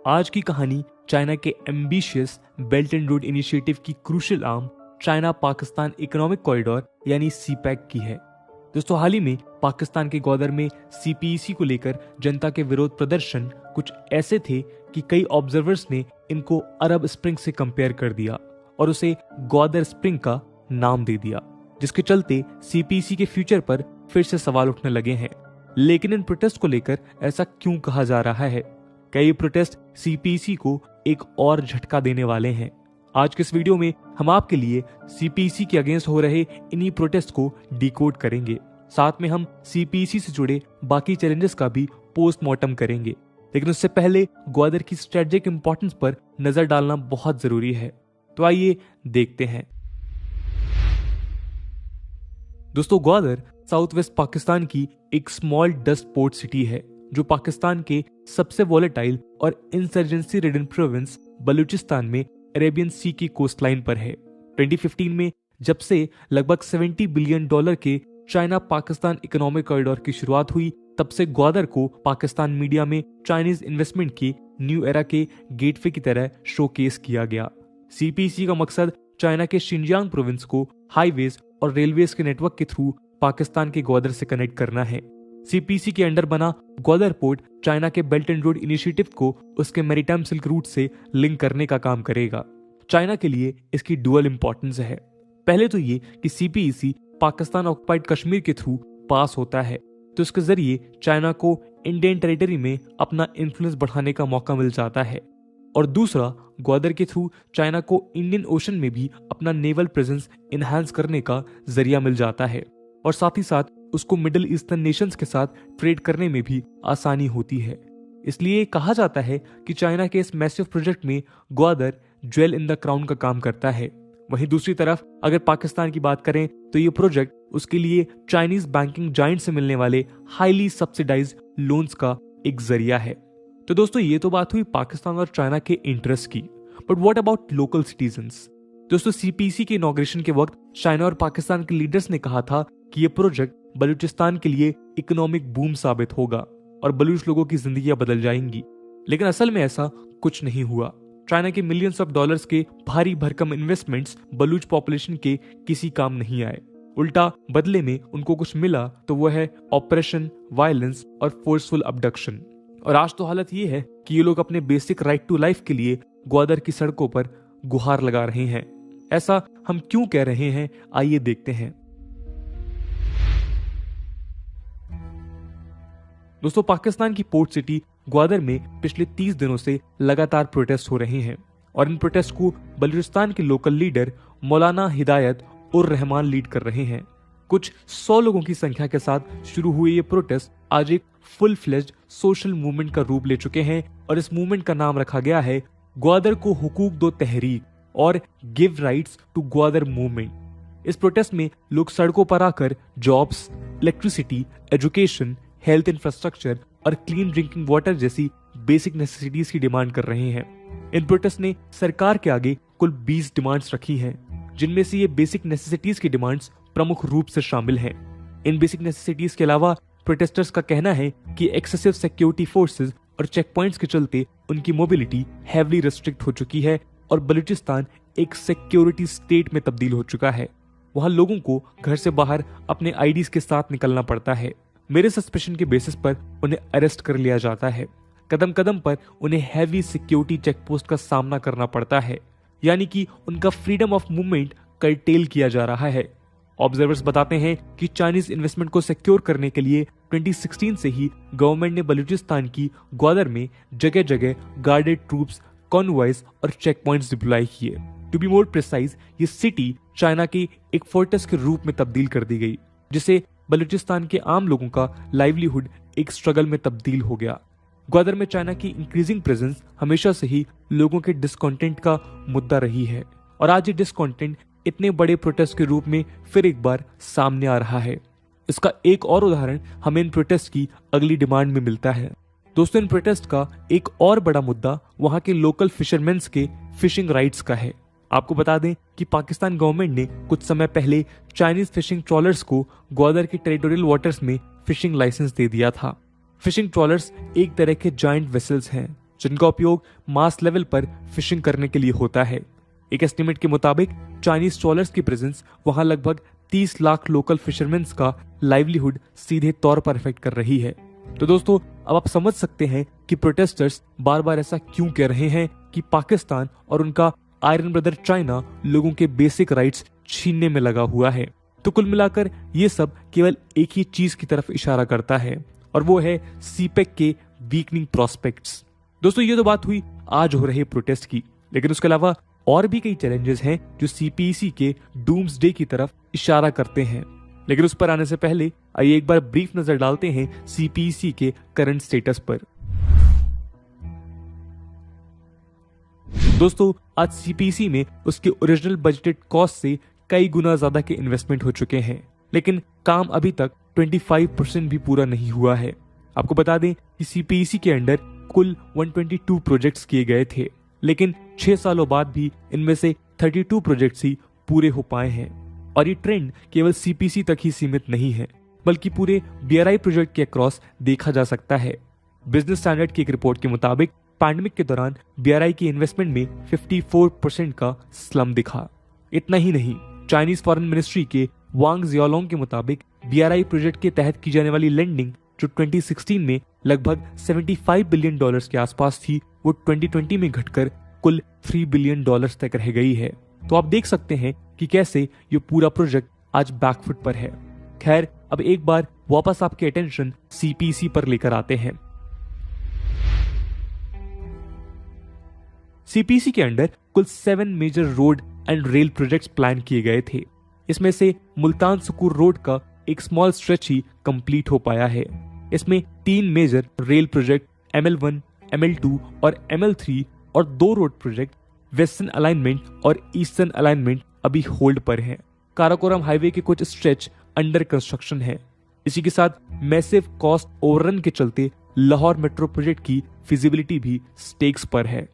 आज की कहानी चाइना के ambitious belt and road initiative की crucial arm China Pakistan economic corridor यानी सीपैक की है। दोस्तों, हाल ही में पाकिस्तान के ग्वादर में सीपीईसी को लेकर जनता के विरोध प्रदर्शन कुछ ऐसे थे कि कई ऑब्जर्वर्स ने इनको अरब स्प्रिंग से कंपेयर कर दिया और उसे ग्वादर स्प्रिंग का नाम दे दिया, जिसके चलते सीपीईसी के फ्यूचर पर फिर से सवाल उठने लगे हैं। लेकिन इन प्रोटेस्ट को लेकर ऐसा क्यों कहा जा रहा है? कई प्रोटेस्ट सीपीईसी को एक और झटका देने वाले हैं। आज के इस वीडियो में हम आपके लिए सीपीईसी के अगेंस्ट हो रहे इन्हीं प्रोटेस्ट को डिकोड करेंगे। साथ में हम सीपीईसी से जुड़े बाकी चैलेंजेस का भी पोस्टमार्टम करेंगे। लेकिन उससे पहले ग्वादर की स्ट्रेटेजिक इंपॉर्टेंस पर नजर डालना बहुत जरूरी है। तो आइए देखते हैं। दोस्तों, ग्वादर साउथ वेस्ट पाकिस्तान की एक स्मॉल डस्ट पोर्ट सिटी है जो पाकिस्तान के सबसे वॉलेटाइल और इंसर्जेंसी रिडन प्रोविंस बलूचिस्तान में अरेबियन सी की कोस्टलाइन पर है। 2015 में जब से लगभग $70 बिलियन के चाइना पाकिस्तान इकोनॉमिक कॉरिडोर की शुरुआत हुई, तब से ग्वादर को पाकिस्तान मीडिया में चाइनीज इन्वेस्टमेंट की न्यू एरा के गेटवे की तरह शोकेस किया गया। सीपीईसी का मकसद चाइना के शिनजियांग प्रोविंस को हाईवेज और रेलवेज के नेटवर्क के थ्रू पाकिस्तान के ग्वादर से कनेक्ट करना है। सीपीईसी के अंडर बना ग्वादर पोर्ट चाइना के बेल्ट एंड रोड इनिशिएटिव को उसके मैरीटाइम सिल्क रूट से लिंक करने का काम करेगा। चाइना के लिए इसकी डुअल इंपॉर्टेंस है। पहले तो ये कि सीपीईसी पाकिस्तान ऑक्युपाइड कश्मीर के थ्रू पास होता है, तो इसके जरिए चाइना को इंडियन टेरिटरी में अपना इन्फ्लुएंस बढ़ाने का मौका मिल जाता है। और दूसरा, ग्वादर के थ्रू चाइना को इंडियन ओशन में भी अपना नेवल प्रेजेंस इनहांस करने का जरिया मिल जाता है और साथ ही साथ उसको मिडिल ईस्टर्न नेशंस के साथ ट्रेड करने में भी आसानी होती है। इसलिए कहा जाता है कि चाइना के इस मैसिव प्रोजेक्ट में Gwadar jewel in the crown का काम करता है। वहीं दूसरी तरफ अगर पाकिस्तान की बात करें तो ये प्रोजेक्ट उसके लिए चाइनीज बैंकिंग जायंट से मिलने वाले हाईली सब्सिडाइज्ड लोन्स का एक जरिया है। तो दोस्तों, ये तो बात हुई पाकिस्तान और चाइना के इंटरेस्ट की, but what about local citizens? दोस्तों, सीपीईसी के इनॉग्रेशन के वक्त चाइना और पाकिस्तान के लीडर्स ने कहा था कि ये प्रोजेक्ट बलूचिस्तान के लिए इकोनॉमिक बूम साबित होगा और बलूच लोगों की जिंदगियां बदल जाएंगी। लेकिन असल में ऐसा कुछ नहीं हुआ। चाइना के मिलियंस ऑफ डॉलर्स के भारी भरकम इन्वेस्टमेंट्स बलूच पॉपुलेशन के किसी काम नहीं आए। उल्टा बदले में उनको कुछ मिला तो वो है ऑपरेशन, वायलेंस और फोर्सफुल अबडक्शन। और आज तो हालत ये है कि ये लोग अपने बेसिक राइट टू लाइफ के लिए ग्वादर की सड़कों पर गुहार लगा रहे हैं। ऐसा हम क्यों कह रहे हैं, आइए देखते हैं। दोस्तों, पाकिस्तान की पोर्ट सिटी ग्वादर में पिछले 30 दिनों से लगातार प्रोटेस्ट हो रहे हैं और इन प्रोटेस्ट को बलूचिस्तान के लोकल लीडर मौलाना हिदायत उर रहमान लीड कर रहे हैं। कुछ 100 लोगों की संख्या के साथ शुरू हुए ये प्रोटेस्ट आज एक फुल फ्लेज्ड सोशल मूवमेंट का रूप ले चुके हैं और इस मूवमेंट का नाम रखा गया है ग्वादर को हुकूक दो तहरीक और give rights to Gwadar movement. इस प्रोटेस्ट में लोग सड़कों पर आकर jobs, electricity, education, health infrastructure और क्लीन ड्रिंकिंग वाटर जैसी बेसिक नेसेसिटीज की डिमांड कर रहे हैं। इन प्रोटेस्ट ने सरकार के आगे कुल 20 डिमांड्स रखी हैं, जिनमें से ये बेसिक नेसेसिटीज की डिमांड्स प्रमुख रूप से शामिल हैं। इन बेसिक नेसेसिटीज के अलावा प्रोटेस्टर्स का कहना है कि एक्सेसिव सिक्योरिटी फोर्सेस और चेक पॉइंट्स के चलते उनकी मोबिलिटी हैवीली रेस्ट्रिक्ट हो चुकी है और बलूचिस्तान एक सिक्योरिटी स्टेट में तब्दील हो चुका है। वहां लोगों को घर से बाहर अपने आईडीज के साथ निकलना पड़ता है। मेरे सस्पेशन के बेसिस पर उन्हें अरेस्ट कर लिया जाता है। कदम कदम पर उन्हें हैवी सिक्योरिटी चेकपोस्ट का सामना करना पड़ता है, यानी कि उनका फ्रीडम ऑफ मूवमेंट कर्टेल किया जा रहा है। ऑब्जर्वर्स बताते हैं कि चाइनीज इन्वेस्टमेंट को सिक्योर करने के लिए 2016 से ही गवर्नमेंट ने बलूचिस्तान की ग्वादर में जगह जगह गार्डेड ट्रूप्स, कॉन्वॉयज और चेक पॉइंट्स डिप्लॉय किए। टू बी मोर प्रिसाइज, ये सिटी चाइना की एक फोर्ट्रेस के रूप में तब्दील कर दी गई, जिसे बलूचिस्तान के आम लोगों का लाइवलीहुड एक स्ट्रगल में तब्दील हो गया। ग्वादर में चाइना की इंक्रीजिंग प्रेजेंस हमेशा से ही लोगों के डिस्कॉन्टेंट का मुद्दा रही है और आज ये डिस्कॉन्टेंट इतने बड़े प्रोटेस्ट के रूप में फिर एक बार सामने आ रहा है। इसका एक और उदाहरण हमें इन प्रोटेस्ट की अगली डिमांड में मिलता है। दोस्तों, इन प्रोटेस्ट का एक और बड़ा मुद्दा वहां के लोकल फिशरमैन्स के फिशिंग राइट्स का है। आपको बता दें कि पाकिस्तान गवर्नमेंट ने कुछ समय पहले चाइनीज फिशिंग ट्रॉलर्स को ग्वादर के टेरिटोरियल वाटर्स में फिशिंग लाइसेंस दे दिया था। फिशिंग ट्रॉलर्स एक तरह के जायंट वेसल्स हैं जिनका उपयोग मास लेवल पर फिशिंग करने के लिए होता है। एक एस्टिमेट के मुताबिक चाइनीज ट्रॉलर्स की प्रेजेंस वहां लगभग 30 लाख लोकल फिशरमैन्स का लाइवलीहुड सीधे तौर पर अफेक्ट कर रही है। तो दोस्तों, अब आप समझ सकते हैं कि प्रोटेस्टर्स बार बार ऐसा क्यों कह रहे हैं कि पाकिस्तान और उनका आयरन ब्रदर चाइना लोगों के बेसिक राइट्स छीनने में लगा हुआ है। तो कुल मिलाकर ये सब केवल एक ही चीज की तरफ इशारा करता है, और वो है सीपेक के वीकनिंग प्रोस्पेक्ट्स। दोस्तों, ये तो बात हुई आज हो रहे प्रोटेस्ट की, लेकिन उसके अलावा और भी कई चैलेंजेस हैं जो सीपीईसी के डूम्सडे की तरफ इशारा करते हैं। लेकिन उस पर आने से पहले आइए एक बार ब्रीफ नजर डालते हैं सीपीईसी के करंट स्टेटस पर। दोस्तों, आज सीपीईसी में उसके ओरिजिनल बजटेड कॉस्ट से कई गुना ज्यादा के इन्वेस्टमेंट हो चुके हैं, लेकिन काम अभी तक 25% भी पूरा नहीं हुआ है। आपको बता दें कि सीपीईसी के अंडर कुल 122 प्रोजेक्ट्स किए गए थे, लेकिन 6 सालों बाद भी इनमें से 32 प्रोजेक्ट्स ही पूरे हो पाए हैं। और ये ट्रेंड केवल सीपीसी तक ही सीमित नहीं है, बल्कि पूरे बीआरआई प्रोजेक्ट के अक्रॉस देखा जा सकता है। बिजनेस स्टैंडर्ड की एक रिपोर्ट के मुताबिक पैंडेमिक के दौरान बीआरआई की इन्वेस्टमेंट में 54% का स्लम दिखा। इतना ही नहीं, चाइनीज फॉरेन मिनिस्ट्री के वांग जियालोंग के मुताबिक बीआरआई प्रोजेक्ट के तहत की जाने वाली लेंडिंग जो 2016 में लगभग $75 बिलियन के आसपास थी, वो 2020 में घटकर कुल $3 बिलियन तक रह गई है। तो आप देख सकते हैं कि कैसे ये पूरा प्रोजेक्ट आज बैकफुट पर है। खैर, अब एक बार वापस आपके अटेंशन सीपीसी पर लेकर आते हैं। सीपीसी के अंडर कुल 7 major road and rail projects plan किए गए थे। इसमें से मुल्तान सुकूर रोड का एक स्मॉल स्ट्रेच ही कंप्लीट हो पाया है। इसमें 3 major rail project ML1, ML2 और ML3 और 2 रोड प्रोजेक्ट वेस्टर्न अलाइनमेंट और ईस्टर्न अलाइनमेंट अभी होल्ड पर हैं। काराकोरम हाईवे के कुछ स्ट्रेच अंडर कंस्ट्रक्शन है। इसी के साथ मैसिव कॉस्ट ओवररन के चलते लाहौर मेट्रो प्रोजेक्ट की फिजिबिलिटी भी स्टेक्स पर है।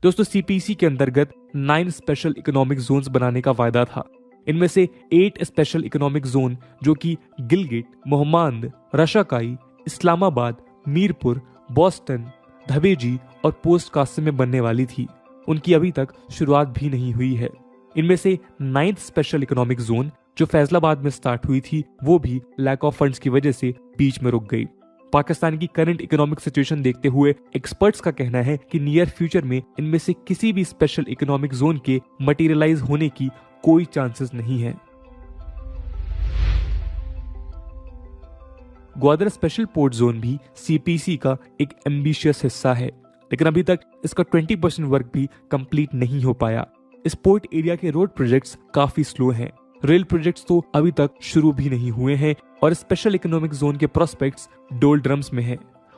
दोस्तों, सीपीसी के अंतर्गत 9 स्पेशल इकोनॉमिक जोन्स बनाने का वायदा था। इनमें से 8 स्पेशल इकोनॉमिक जोन जो कि गिलगिट, मोहम्मद, रशाकाई, इस्लामाबाद, मीरपुर, बॉस्टन, धबेजी और पोस्ट कासिम में बनने वाली थी, उनकी अभी तक शुरुआत भी नहीं हुई है। इनमें से 9th स्पेशल इकोनॉमिक जोन जो फैसलाबाद में स्टार्ट हुई थी, वो भी लैक ऑफ फंड्स की वजह से बीच में रुक गई। पाकिस्तान की करंट इकोनॉमिक सिचुएशन देखते हुए एक्सपर्ट्स का कहना है कि नियर फ्यूचर में इनमें से किसी भी स्पेशल इकोनॉमिक जोन के मटेरियलाइज होने की कोई चांसेस नहीं है। ग्वादर स्पेशल पोर्ट जोन भी सीपीसी का एक एम्बिशियस हिस्सा है, लेकिन अभी तक इसका 20% वर्क भी कंप्लीट नहीं हो पाया। इस पोर्ट एरिया के रोड प्रोजेक्ट्स काफी स्लो हैं। रेल प्रोजेक्ट्स तो अभी तक शुरू भी नहीं हुए हैं और स्पेशल इकोनॉमिक जोन के प्रोस्पेक्ट्स डोलड्रम्स में हैं।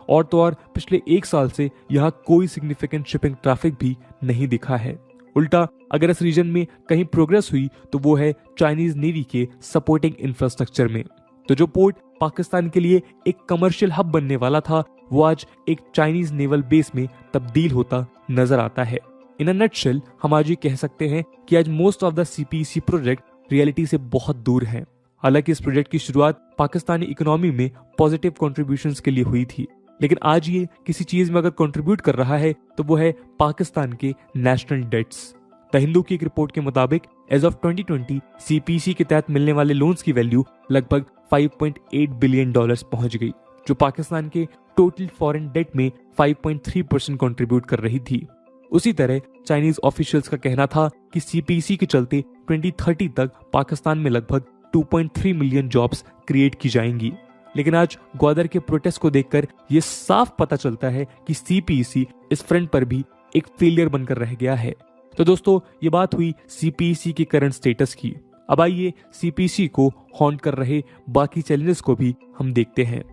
और तो और पिछले 1 साल से यहाँ कोई सिग्निफिकेंट शिपिंग ट्रैफिक भी नहीं दिखा है। उल्टा अगर इस रीजन में कहीं प्रोग्रेस हुई तो वो है चाइनीज नेवी के सपोर्टिंग इंफ्रास्ट्रक्चर में। तो जो पोर्ट पाकिस्तान के लिए एक कमर्शियल हब बनने वाला था, वो आज एक चाइनीज नेवल बेस में तब्दील होता नजर आता है। इन अ नटशेल हम आज ये कह सकते हैं कि आज most of the CPC project reality से बहुत दूर है। हालांकि इस प्रोजेक्ट की शुरुआत पाकिस्तानी इकोनॉमी में पॉजिटिव कंट्रीब्यूशंस के लिए हुई थी, लेकिन आज ये किसी चीज में अगर कंट्रीब्यूट कर रहा है तो वो है पाकिस्तान के नेशनल डेट्स। द हिंदू की एक रिपोर्ट के मुताबिक एज ऑफ 2020 सीपीसी के तहत मिलने वाले लोन्स की वैल्यू लगभग $5.8 बिलियन पहुंच गई, जो पाकिस्तान के टोटल फॉरेन डेट में 5.3% कंट्रीब्यूट कर रही थी। उसी तरह चाइनीज ऑफिशियल्स का कहना था कि सीपीसी के चलते 2030 तक पाकिस्तान में लगभग 2.3 मिलियन जॉब्स क्रिएट की जाएंगी। लेकिन आज ग्वादर के प्रोटेस्ट को देखकर यह साफ पता चलता है कि सीपीसी इस फ्रंट पर भी एक फेलियर बनकर रह गया है। तो दोस्तों, ये बात हुई सीपीसी के करंट स्टेटस की। अब आइए सीपीसी को हॉन्ट कर रहे बाकी चैलेंजेस को भी हम देखते हैं।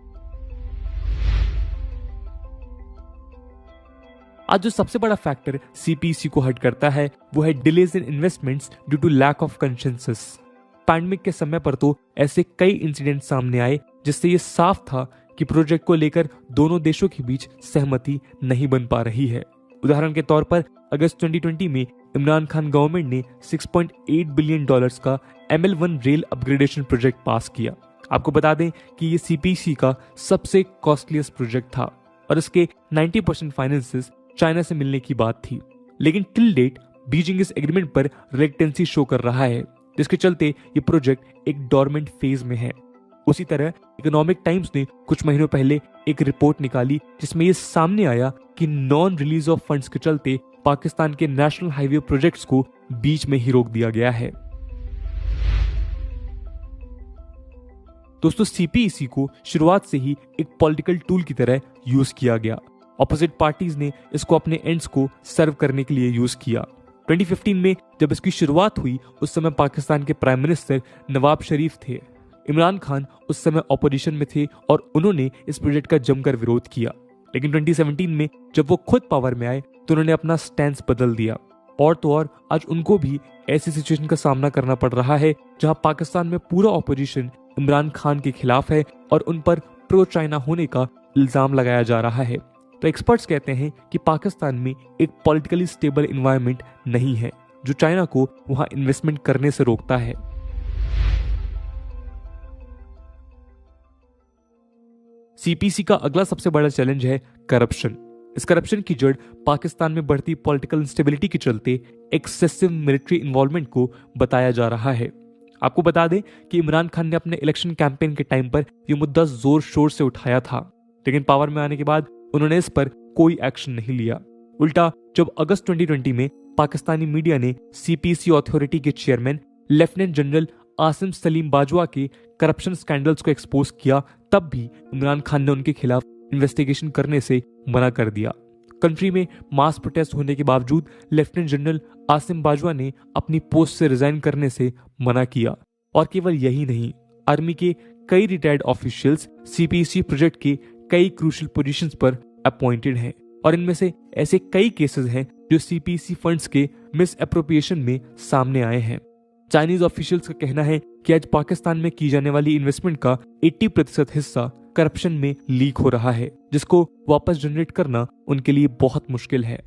आज जो सबसे बड़ा फैक्टर सीपीसी को हर्ट करता है वो है delays in investments due to lack of consensus. Pandemic के समय पर तो ऐसे कई इंसिडेंट सामने आए जिससे ये साफ था कि प्रोजेक्ट को लेकर दोनों देशों के बीच सहमति नहीं बन पा रही है। उदाहरण के तौर पर अगस्त 2020 में इमरान खान गवर्नमेंट ने $6.8 बिलियन का ML1 रेल अपग्रेडेशन प्रोजेक्ट पास किया। आपको बता दें कि ये सीपीसी का सबसे कॉस्टलीस्ट प्रोजेक्ट था और इसके 90% फाइनेंसेस चाइना से मिलने की बात थी। लेकिन टिल डेट बीजिंग इस एग्रीमेंट पर रिलेक्टेंसी शो कर रहा है, जिसके चलते ये प्रोजेक्ट एक डोरमेंट फेज में है। उसी तरह इकोनॉमिक टाइम्स ने कुछ महीनों पहले एक रिपोर्ट निकाली जिसमें ये सामने आया कि नॉन रिलीज ऑफ फंड्स के चलते पाकिस्तान के नेशनल हाईवे प्रोजेक्ट्स को बीच में ही रोक दिया गया है। दोस्तों, सीपीईसी को शुरुआत से ही एक पॉलिटिकल टूल की तरह यूज किया गया। ऑपोजिट पार्टीज ने इसको अपने एंड्स को सर्व करने के लिए यूज किया। 2015 में जब इसकी शुरुआत हुई उस समय पाकिस्तान के प्राइम मिनिस्टर नवाब शरीफ थे। इमरान खान उस समय ऑपोजिशन में थे और उन्होंने इस प्रोजेक्ट का जमकर विरोध किया। लेकिन 2017 में जब वो खुद पावर में आए तो उन्होंने अपना स्टैंड बदल दिया। और तो और आज उनको भी ऐसी सिचुएशन का सामना करना पड़ रहा है जहां पाकिस्तान में पूरा ऑपोजिशन इमरान खान के खिलाफ है और उन पर प्रो चाइना होने का इल्जाम लगाया जा रहा है। तो एक्सपर्ट्स कहते हैं कि पाकिस्तान में एक पॉलिटिकली स्टेबल एनवायरनमेंट नहीं है जो चाइना को वहां इन्वेस्टमेंट करने से रोकता है। सीपीसी का अगला सबसे बड़ा चैलेंज है करप्शन। इस करप्शन की जड़ पाकिस्तान में बढ़ती पॉलिटिकल इंस्टेबिलिटी के चलते एक्सेसिव मिलिट्री इन्वॉल्वमेंट को बताया जा रहा है। आपको बता दें कि इमरान खान ने अपने इलेक्शन कैंपेन के टाइम पर यह मुद्दा जोर शोर से उठाया था, लेकिन पावर में आने के बाद उन्होंने इस पर कोई एक्शन नहीं लिया। उल्टा जब अगस्त 2020 में पाकिस्तानी मीडिया ने सीपीसी अथॉरिटी के chairman lieutenant general Asim Salim Bajwa के करप्शन स्कैंडल्स को एक्सपोज किया, तब भी इमरान खान ने उनके खिलाफ इन्वेस्टिगेशन करने से मना कर दिया। कंट्री में मास प्रोटेस्ट होने के बावजूद लेफ्टिनेंट जनरल आसिम बाजवा ने अपनी पोस्ट से रिजाइन करने से मना किया। और केवल यही नहीं, आर्मी के कई रिटायर्ड ऑफिशियल्स सीपीसी प्रोजेक्ट के कई क्रूशियल पोजीशंस पर अपॉइंटेड हैं और इनमें से ऐसे कई केसेस हैं जो सीपीसी फंड्स के मिस एप्रोप्रिएशन में सामने आए हैं। चाइनीज ऑफिशियल्स का कहना है कि आज पाकिस्तान में की जाने वाली इन्वेस्टमेंट का 80% हिस्सा करप्शन में लीक हो रहा है, जिसको वापस जनरेट करना उनके लिए बहुत मुश्किल है।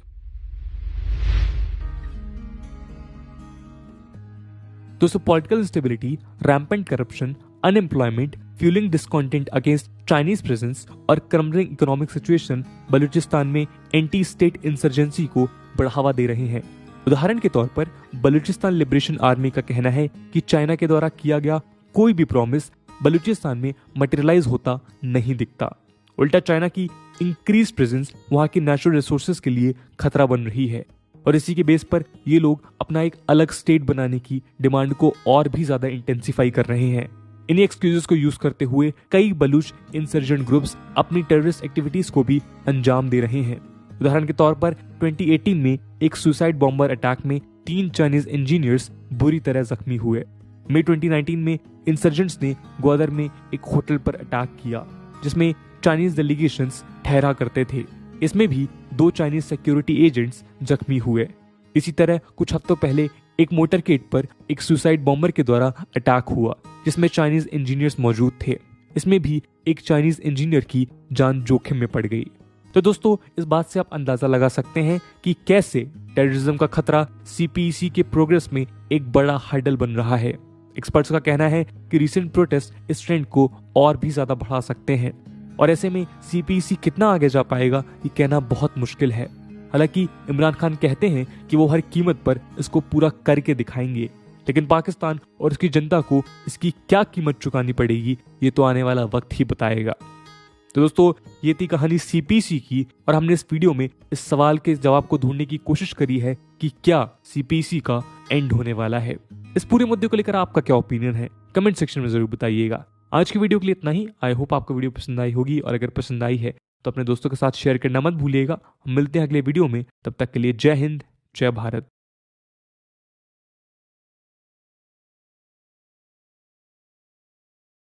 दोस्तों, political instability, rampant corruption, unemployment, fuelling discontent against Chinese presence और क्रम्बलिंग इकोनॉमिक सिचुएशन बलूचिस्तान में एंटी स्टेट इंसर्जेंसी को बढ़ावा दे रहे हैं। उदाहरण के तौर पर बलूचिस्तान लिबरेशन आर्मी का कहना है कि चाइना के द्वारा किया गया कोई भी प्रॉमिस बलूचिस्तान में मटेरियलाइज होता नहीं दिखता। उल्टा चाइना की इंक्रीज प्रेजेंस वहां की नेचुरल रिसोर्सेज के लिए खतरा बन रही है और इसी के बेस पर ये लोग अपना एक अलग स्टेट बनाने की डिमांड को और भी ज्यादा इंटेंसिफाई कर रहे हैं। इन्हीं एक्सक्यूजेस को यूज करते हुए कई बलूच इंसर्जेंट ग्रुप्स अपनी टेररिस्ट एक्टिविटीज को भी अंजाम दे रहे हैं। उदाहरण के तौर पर 2018 में एक सुसाइड बॉम्बर अटैक में 3 चाइनीज इंजीनियर्स बुरी तरह जख्मी हुए। मई 2019 में इंसर्जेंट्स ने ग्वादर में एक होटल पर अटैक किया जिसमें चाइनीज डेलीगेशंस ठहरा करते थे। इसमें भी 2 चाइनीज सिक्योरिटी एजेंट्स जख्मी हुए। इसी तरह कुछ हफ्तों पहले एक मोटरकेड पर एक सुसाइड बॉम्बर के द्वारा अटैक हुआ जिसमें चाइनीज इंजीनियर्स मौजूद थे। इसमें भी एक चाइनीज इंजीनियर की जान जोखिम में पड़ गई। तो दोस्तों, इस बात से आप अंदाजा लगा सकते हैं कि कैसे टेररिज्म का खतरा सीपीईसी के प्रोग्रेस में एक बड़ा हर्डल बन रहा है। एक्सपर्ट्स का कहना है कि रीसेंट प्रोटेस्ट इस ट्रेंड को और भी ज्यादा बढ़ा सकते हैं और ऐसे में सीपीईसी कितना आगे जा पाएगा ये कहना बहुत मुश्किल है। हालांकि इमरान खान कहते हैं कि वो हर कीमत पर इसको पूरा करके दिखाएंगे, लेकिन पाकिस्तान और उसकी जनता को इसकी क्या कीमत चुकानी पड़ेगी ये तो आने वाला वक्त ही बताएगा। तो दोस्तों, ये थी कहानी सीपीसी की और हमने इस वीडियो में इस सवाल के जवाब को ढूंढने की कोशिश करी है कि क्या सीपीसी का एंड होने वाला है। इस पूरे मुद्दे को लेकर आपका क्या ओपिनियन है, कमेंट सेक्शन में जरूर बताइएगा। आज की वीडियो के लिए इतना ही। आई होप आपको वीडियो पसंद आई होगी और अगर पसंद आई है तो अपने दोस्तों के साथ शेयर करना मत भूलिएगा। हम मिलते हैं अगले वीडियो में, तब तक के लिए जय हिंद, जय भारत।